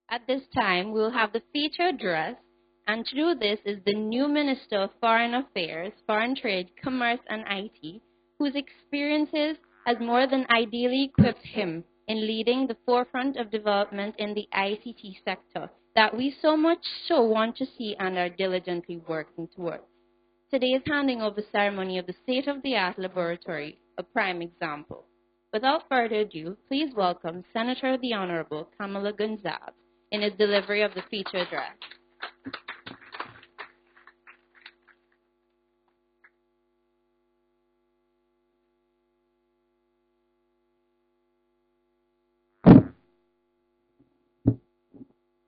At this time, we'll have the feature address, and to do this is the new Minister of Foreign Affairs, Foreign Trade, Commerce, and IT, whose experiences has more than ideally equipped him in leading the forefront of development in the ICT sector that we so much so want to see and are diligently working towards. Today's handing over ceremony of the state-of-the-art laboratory, a prime example. Without further ado, please welcome Senator the Honorable Camillo Gonsalves in his delivery of the feature address.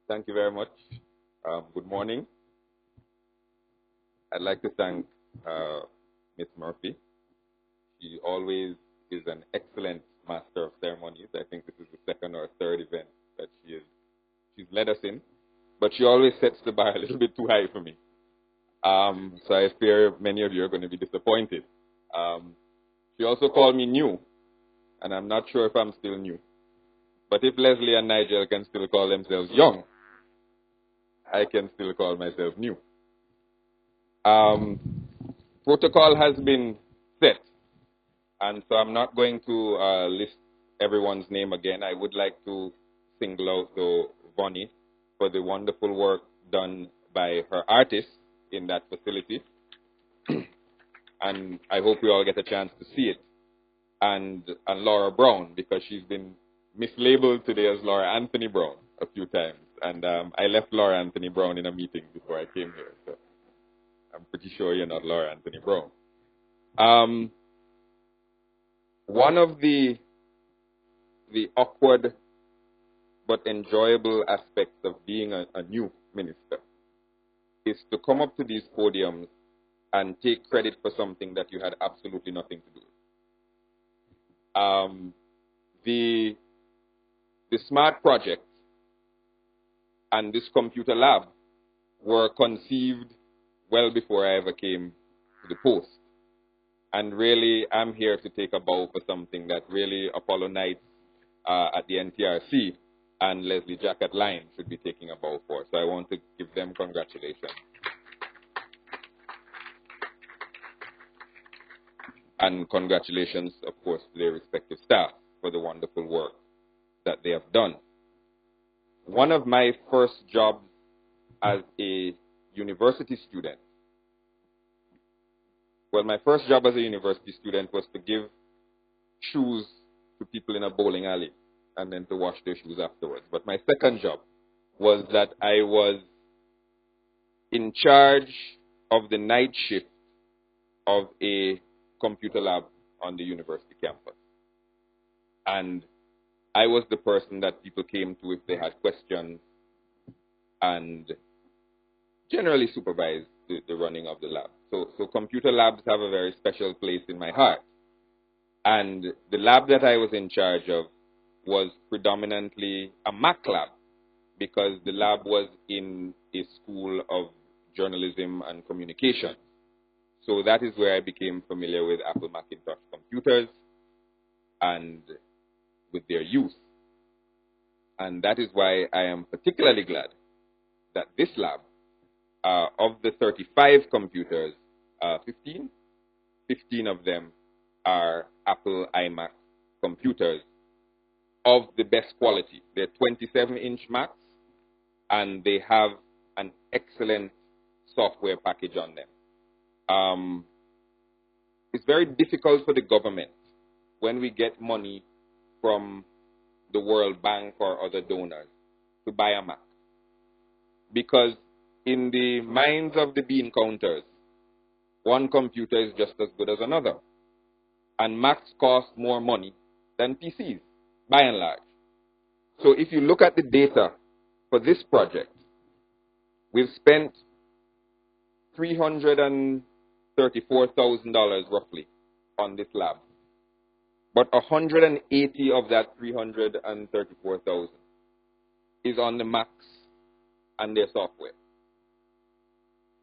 Thank you very much. Good morning. I'd like to thank Ms. Murphy. She always is an excellent master of ceremonies. I think this is the second or third event that she's led us in, but she always sets the bar a little bit too high for me. So I fear many of you are going to be disappointed. She also called me new, and I'm not sure if I'm still new. But if Leslie and Nigel can still call themselves young, I can still call myself new. Protocol has been set, and so I'm not going to list everyone's name again. I would like to single out though Bonnie for the wonderful work done by her artists in that facility. And I hope we all get a chance to see it. And Laura Brown, because she's been mislabeled today as Laura Anthony Brown a few times. And I left Laura Anthony Brown in a meeting before I came here. So I'm pretty sure you're not Laura Anthony Brown. One of the awkward but enjoyable aspects of being a new minister is to come up to these podiums and take credit for something that you had absolutely nothing to do with. The SMART project and this computer lab were conceived well before I ever came to the post. And really, I'm here to take a bow for something that really Apollo Knights at the NTRC and Leslie Jack at Line should be taking a bow for. So I want to give them congratulations. And congratulations, of course, to their respective staff for the wonderful work that they have done. One of my first jobs as a university student, well, my first job as a university student was to give shoes to people in a bowling alley and then to wash their shoes afterwards. But my second job was that I was in charge of the night shift of a computer lab on the university campus. And I was the person that people came to if they had questions and generally supervised the running of the lab. So computer labs have a very special place in my heart. And the lab that I was in charge of was predominantly a Mac lab because the lab was in a school of journalism and communication. So that is where I became familiar with Apple Macintosh computers and with their use. And that is why I am particularly glad that this lab, of the 35 computers, 15 of them are Apple iMac computers of the best quality. They're 27-inch Macs, and they have an excellent software package on them. It's very difficult for the government when we get money from the World Bank or other donors to buy a Mac. Because in the minds of the bean counters, one computer is just as good as another. And Macs cost more money than PCs, by and large. So if you look at the data for this project, we've spent $334,000 roughly on this lab. But 180 of that 334,000 is on the Macs and their software.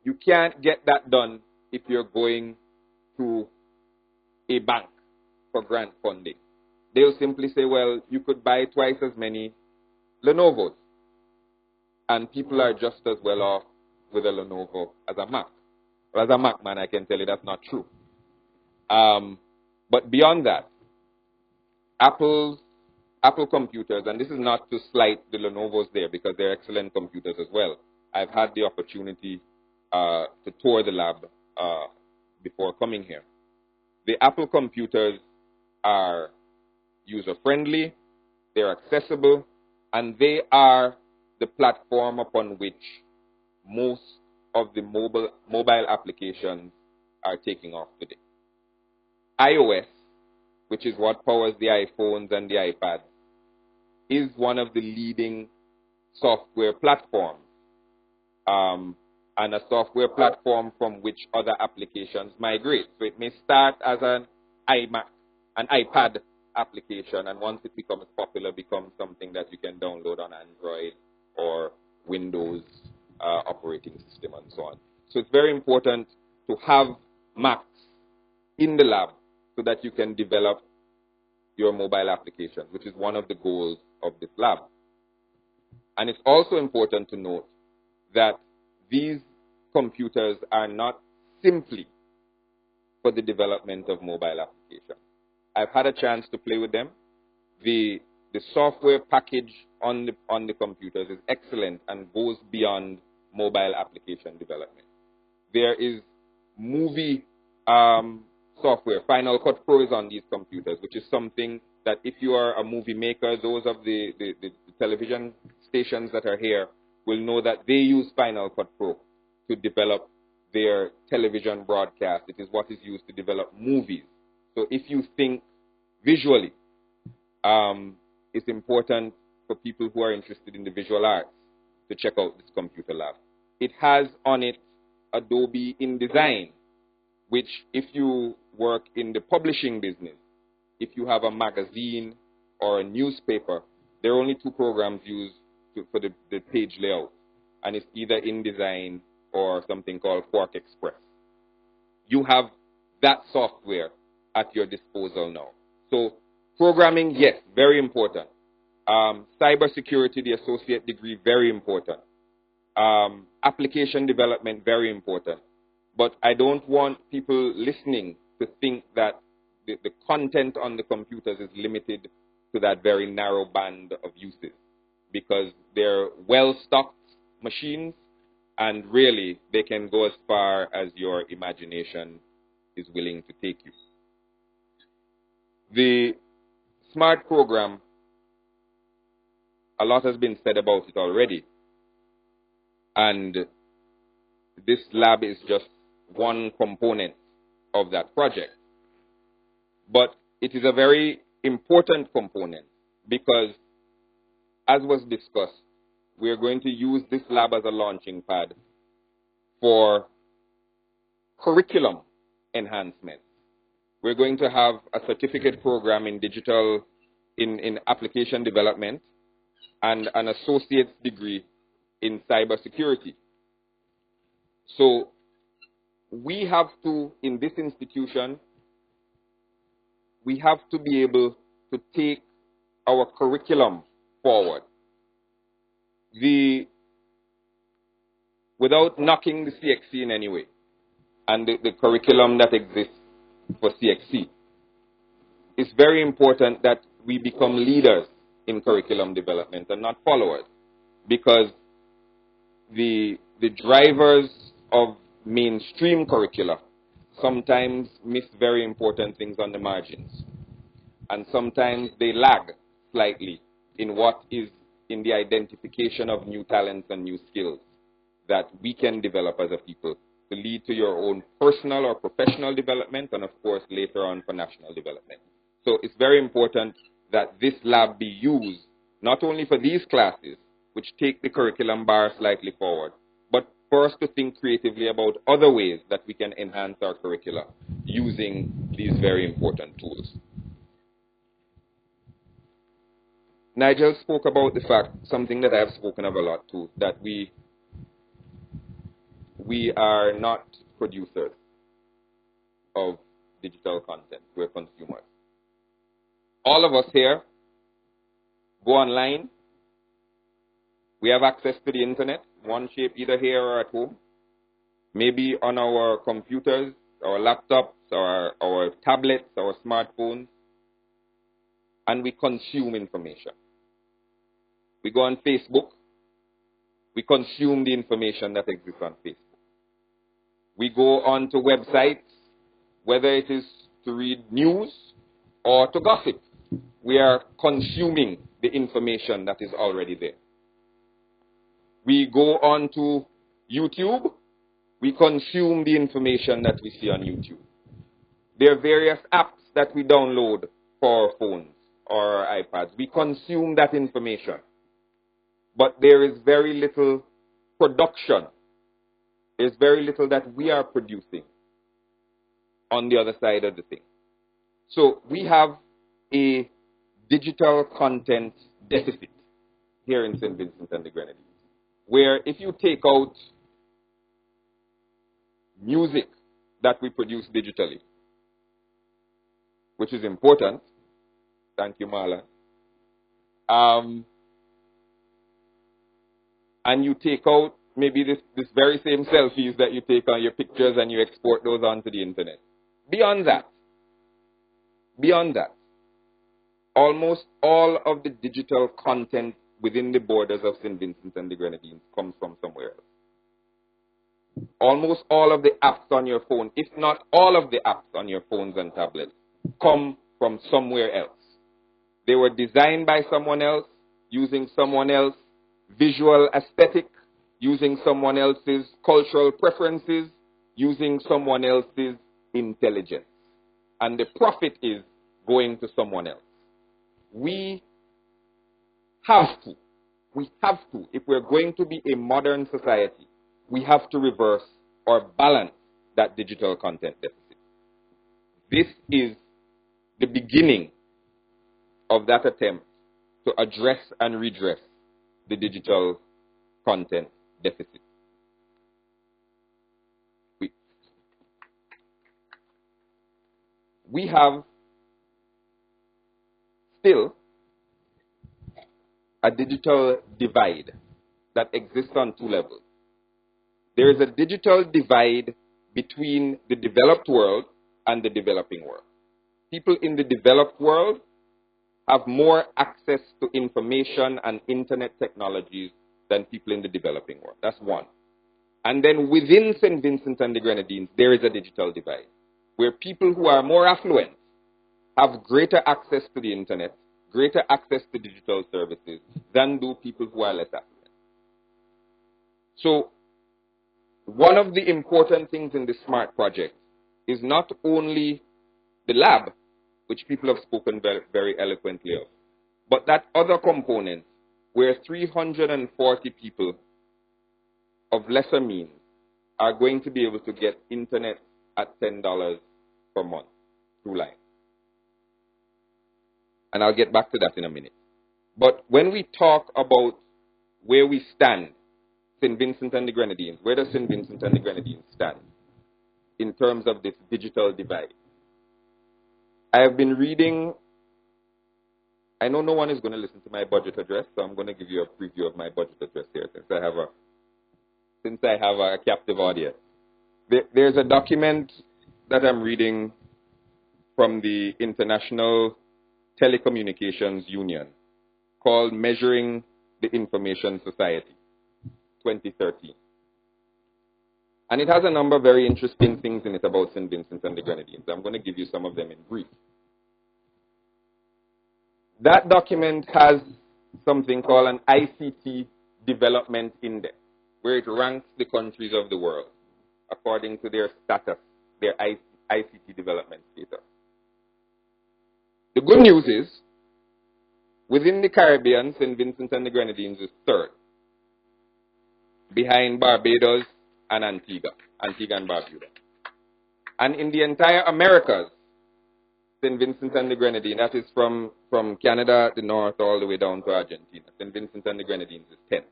You can't get that done if you're going to a bank for grant funding. They'll simply say, well, you could buy twice as many Lenovo's. and people are just as well off with a Lenovo as a Mac. Well, as a Mac man, I can tell you that's not true. But beyond that, Apple computers, and this is not to slight the Lenovo's there because they're excellent computers as well. I've had the opportunity to tour the lab before coming here. The Apple computers are user-friendly, they're accessible, and they are the platform upon which most of the mobile applications are taking off today. iOS, which is what powers the iPhones and the iPads, is one of the leading software platforms, and a software platform from which other applications migrate. So it may start as an iPad application, and once it becomes popular, becomes something that you can download on Android or Windows operating system and so on. So it's very important to have Macs in the lab so that you can develop your mobile applications, which is one of the goals of this lab. And it's also important to note that these computers are not simply for the development of mobile applications. I've had a chance to play with them. The software package on the computers is excellent and goes beyond mobile application development. There is movie software. Final Cut Pro is on these computers, which is something that if you are a movie maker, those of the television stations that are here will know that they use Final Cut Pro to develop their television broadcast. It is what is used to develop movies. So if you think visually, it's important for people who are interested in the visual arts to check out this computer lab. It has on it Adobe InDesign, which if you work in the publishing business, if you have a magazine or a newspaper, there are only two programs used for the page layout, and it's either InDesign or something called Quark Express. You have that software at your disposal now. So programming, yes, very important. Cybersecurity, the associate degree, very important. Application development, very important. But I don't want people listening to think that the content on the computers is limited to that very narrow band of uses, because they're well-stocked machines, and really they can go as far as your imagination is willing to take you. The SMART program, a lot has been said about it already, and this lab is just one component of that project. But it is a very important component because, as was discussed, we are going to use this lab as a launching pad for curriculum enhancement. We're going to have a certificate program in digital, in application development, and an associate's degree in cybersecurity. So we have to, in this institution, we have to be able to take our curriculum forward. Without knocking the CXC in any way, and the curriculum that exists for CXC, it's very important that we become leaders in curriculum development and not followers, because the drivers of mainstream curricula sometimes miss very important things on the margins, and sometimes they lag slightly in what is in the identification of new talents and new skills that we can develop as a people to lead to your own personal or professional development, and of course later on for national development. So it's very important that this lab be used not only for these classes, which take the curriculum bar slightly forward, but for us to think creatively about other ways that we can enhance our curricula using these very important tools. Nigel spoke about the fact, something that I have spoken of a lot too, that we are not producers of digital content, we're consumers. All of us here go online, We have access to the internet, one shape, either here or at home. Maybe on our computers, our laptops, our tablets, our smartphones. And we consume information. We go on Facebook. We consume the information that exists on Facebook. We go on to websites, whether it is to read news or to gossip. We are consuming the information that is already there. We go on to YouTube. We consume the information that we see on YouTube. There are various apps that we download for our phones or our iPads. We consume that information. But there is very little production. There's very little that we are producing on the other side of the thing. So we have a digital content deficit here in Saint Vincent and the Grenadines, where if you take out music that we produce digitally, which is important, thank you, Marla, and you take out maybe this very same selfies that you take on your pictures and you export those onto the internet. Beyond that, almost all of the digital content within the borders of Saint Vincent and the Grenadines comes from somewhere else. Almost all of the apps on your phone, if not all of the apps on your phones and tablets, come from somewhere else. They were designed by someone else, using someone else's visual aesthetic, using someone else's cultural preferences, using someone else's intelligence. And the profit is going to someone else. We have to, if we're going to be a modern society, we have to reverse or balance that digital content deficit. This is the beginning of that attempt to address and redress the digital content deficit. We have still a digital divide that exists on two levels. There is a digital divide between the developed world and the developing world. People in the developed world have more access to information and internet technologies than people in the developing world. That's one. And then within Saint Vincent and the Grenadines, there is a digital divide, where people who are more affluent have greater access to the internet, greater access to digital services, than do people who are less affluent. So, one of the important things in the SMART project is not only the lab, which people have spoken very, very eloquently of, but that other component where 340 people of lesser means are going to be able to get internet at $10 per month through line. And I'll get back to that in a minute. But when we talk about where we stand, Saint Vincent and the Grenadines, where does Saint Vincent and the Grenadines stand in terms of this digital divide? I have been reading, I know no one is going to listen to my budget address, so I'm going to give you a preview of my budget address here since I have a captive audience. There's a document that I'm reading from the International Telecommunications Union called Measuring the Information Society, 2013. And it has a number of very interesting things in it about Saint Vincent and the Grenadines. I'm going to give you some of them in brief. That document has something called an ICT Development Index, where it ranks the countries of the world according to their status, their ICT development status. The good news is, within the Caribbean, Saint Vincent and the Grenadines is third, behind Barbados and Antigua and Barbuda. And in the entire Americas, Saint Vincent and the Grenadines, that is from Canada, the north, all the way down to Argentina. Saint Vincent and the Grenadines is 10th.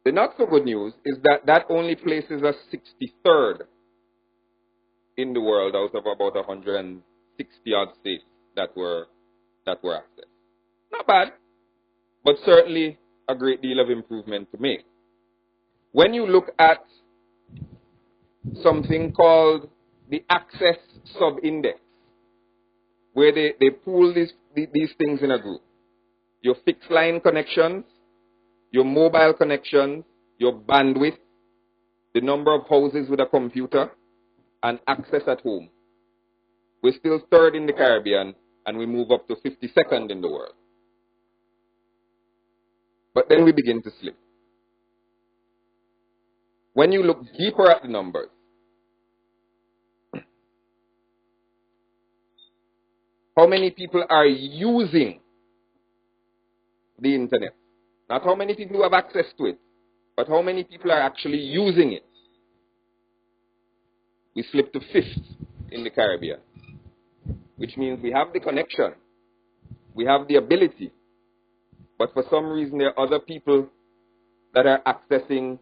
The not so good news is that only places us 63rd in the world out of about 170 60 odd states that were accessed. Not bad, but certainly a great deal of improvement to make. When you look at something called the access sub-index, where they pool these things in a group, your fixed line connections, your mobile connections, your bandwidth, the number of houses with a computer, and access at home. We're still third in the Caribbean, and we move up to 52nd in the world. But then we begin to slip. When you look deeper at the numbers, how many people are using the internet? Not how many people have access to it, but how many people are actually using it. We slipped to 5th in the Caribbean, which means we have the connection, we have the ability, but for some reason there are other people that are accessing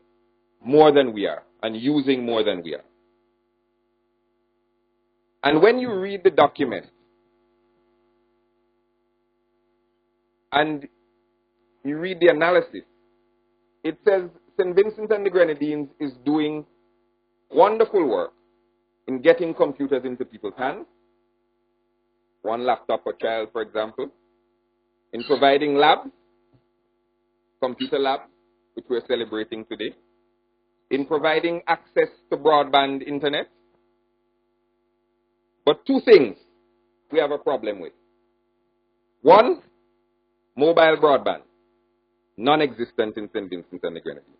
more than we are and using more than we are. And when you read the document and you read the analysis, it says Saint Vincent and the Grenadines is doing wonderful work in getting computers into people's hands, one laptop per child, for example, in providing labs, computer labs, which we're celebrating today, in providing access to broadband internet. But two things we have a problem with. One, mobile broadband, non-existent in Saint Vincent and the Grenadines,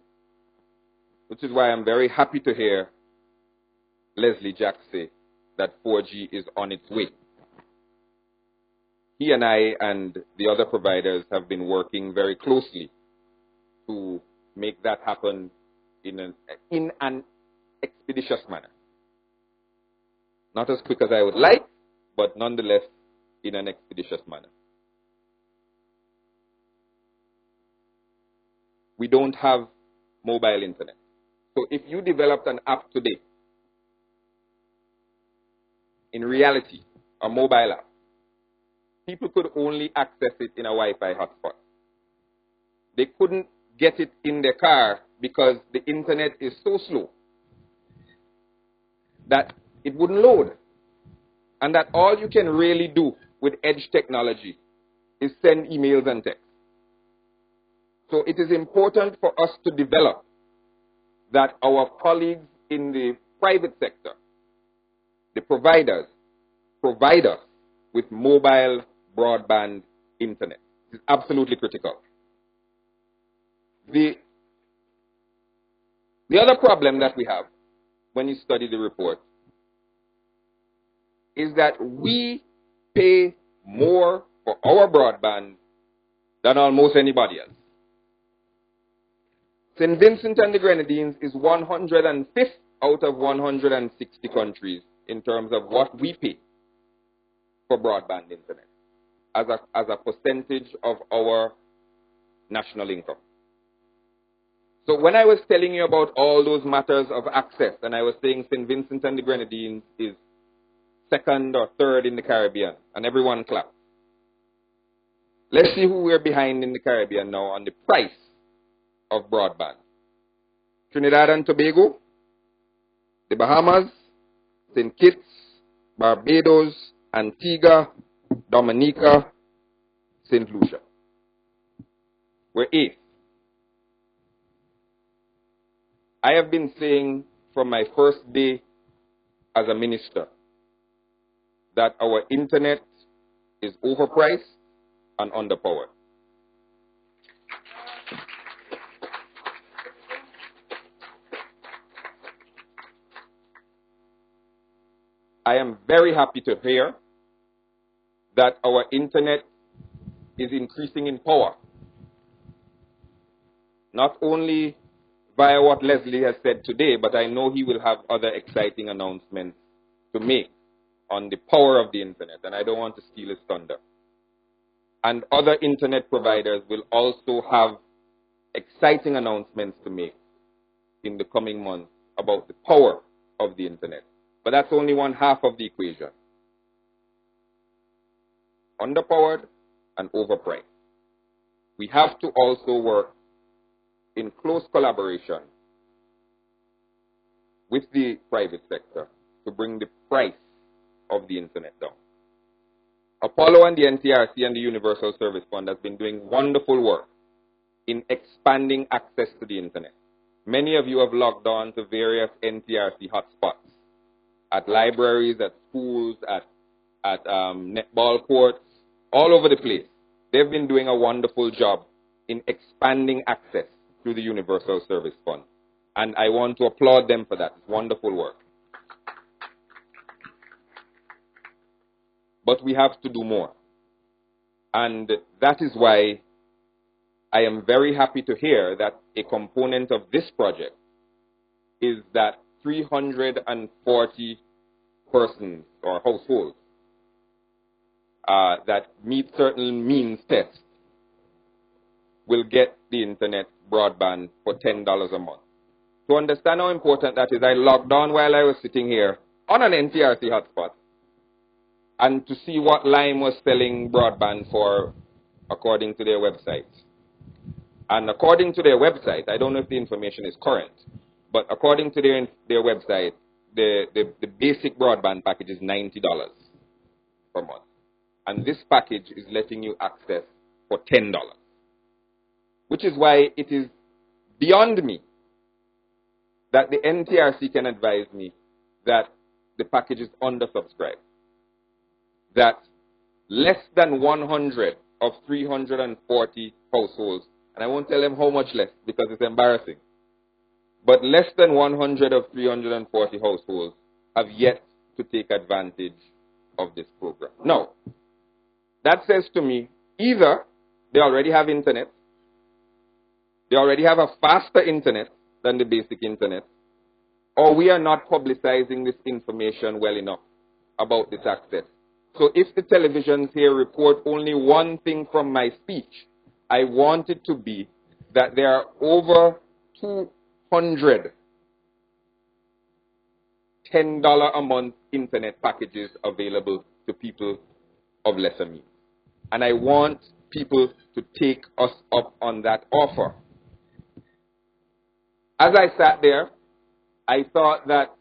which is why I'm very happy to hear Leslie Jack say that 4G is on its way. He and I and the other providers have been working very closely to make that happen in an expeditious manner. Not as quick as I would like, but nonetheless in an expeditious manner. We don't have mobile internet. So if you developed an app today, in reality, a mobile app, people could only access it in a Wi-Fi hotspot. They couldn't get it in their car because the internet is so slow that it wouldn't load. And that all you can really do with edge technology is send emails and texts. So it is important for us to develop that our colleagues in the private sector, the providers, provide us with mobile broadband internet. This is absolutely critical. The other problem that we have when you study the report is that we pay more for our broadband than almost anybody else. Saint Vincent and the Grenadines is 105th out of 160 countries in terms of what we pay for broadband internet as a percentage of our national income. So when I was telling you about all those matters of access, and I was saying Saint Vincent and the Grenadines is 2nd or 3rd in the Caribbean, and everyone clapped. Let's see who we're behind in the Caribbean now on the price of broadband. Trinidad and Tobago, the Bahamas, St. Kitts, Barbados, Antigua, Dominica, St. Lucia. We're 8th. I have been saying from my first day as a minister that our internet is overpriced and underpowered. I am very happy to hear that our internet is increasing in power. Not only via what Leslie has said today, but I know he will have other exciting announcements to make on the power of the internet, and I don't want to steal his thunder. And other internet providers will also have exciting announcements to make in the coming months about the power of the internet. But that's only one half of the equation. underpowered and overpriced. We have to also work in close collaboration with the private sector to bring the price of the internet down. Apollo and the NTRC and the Universal Service Fund has been doing wonderful work in expanding access to the internet. Many of you have logged on to various NTRC hotspots at libraries, at schools, at netball courts, all over the place. They've been doing a wonderful job in expanding access through the Universal Service Fund. And I want to applaud them for that. It's wonderful work. But we have to do more. And that is why I am very happy to hear that a component of this project is that 340 persons or households that meet certain means tests will get the internet broadband for $10 a month. To understand how important that is, I logged on while I was sitting here on an NTRC hotspot and to see what Lime was selling broadband for according to their website. And according to their website, I don't know if the information is current, but according to their website, the basic broadband package is $90 per month. And this package is letting you access for $10, which is why it is beyond me that the NTRC can advise me that the package is undersubscribed, that less than 100 of 340 households, and I won't tell them how much less because it's embarrassing, but less than 100 of 340 households have yet to take advantage of this program. Now, that says to me, either they already have internet, they already have a faster internet than the basic internet, or we are not publicizing this information well enough about this access. So if the televisions here report only one thing from my speech, I want it to be that there are over 200 $10 a month internet packages available to people of lesser means. And I want people to take us up on that offer. As I sat there, I thought that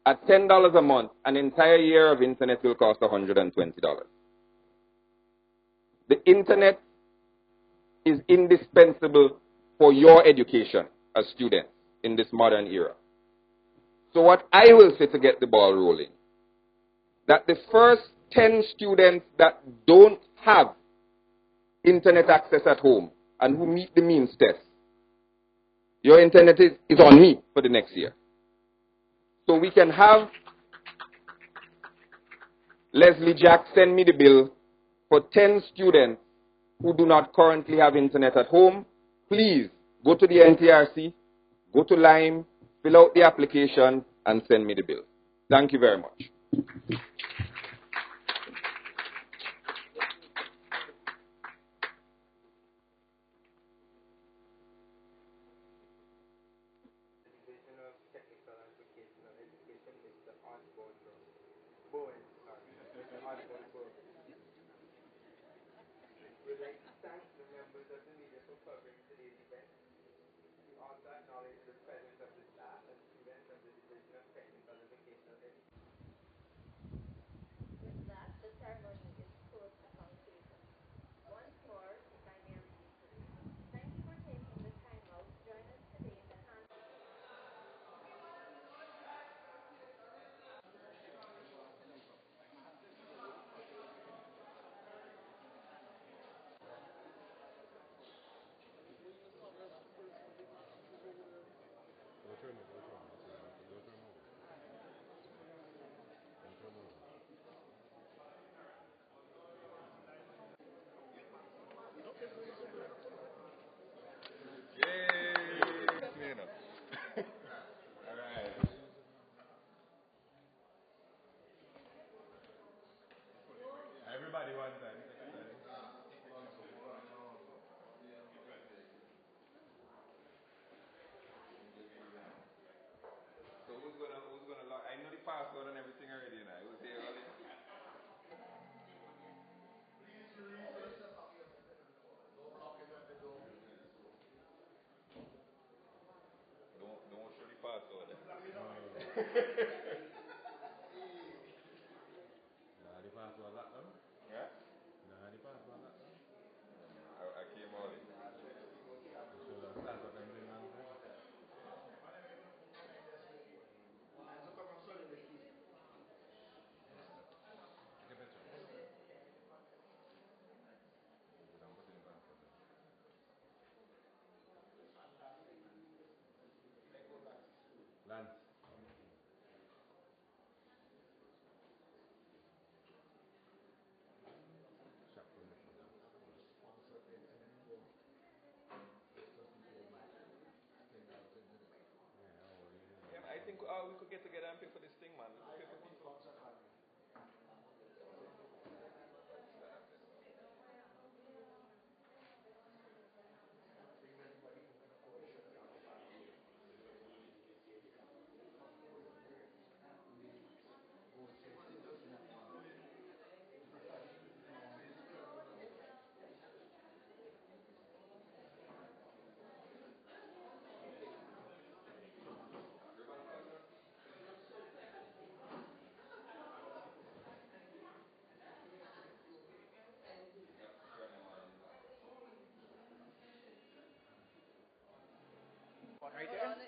at $10 a month, an entire year of internet will cost $120. The internet is indispensable for your education as students in this modern era. So what I will say to get the ball rolling, that the first 10 students that don't have internet access at home and who meet the means test, your internet is on me for the next year. So we can have Leslie Jack send me the bill for 10 students who do not currently have internet at home. Please go to the NTRC, go to Lime, fill out the application, and send me the bill. Thank you very much. I know the password and everything already, and I will say all it. Nah, the pass was that though. Yeah? Nah, the pass was that though. I came early. So the start of them doing that. Take a picture. I'm putting it back. Lance. Sharp connection. Yeah, I think we could get together and pay for this thing, man. We could pay for people. Right there?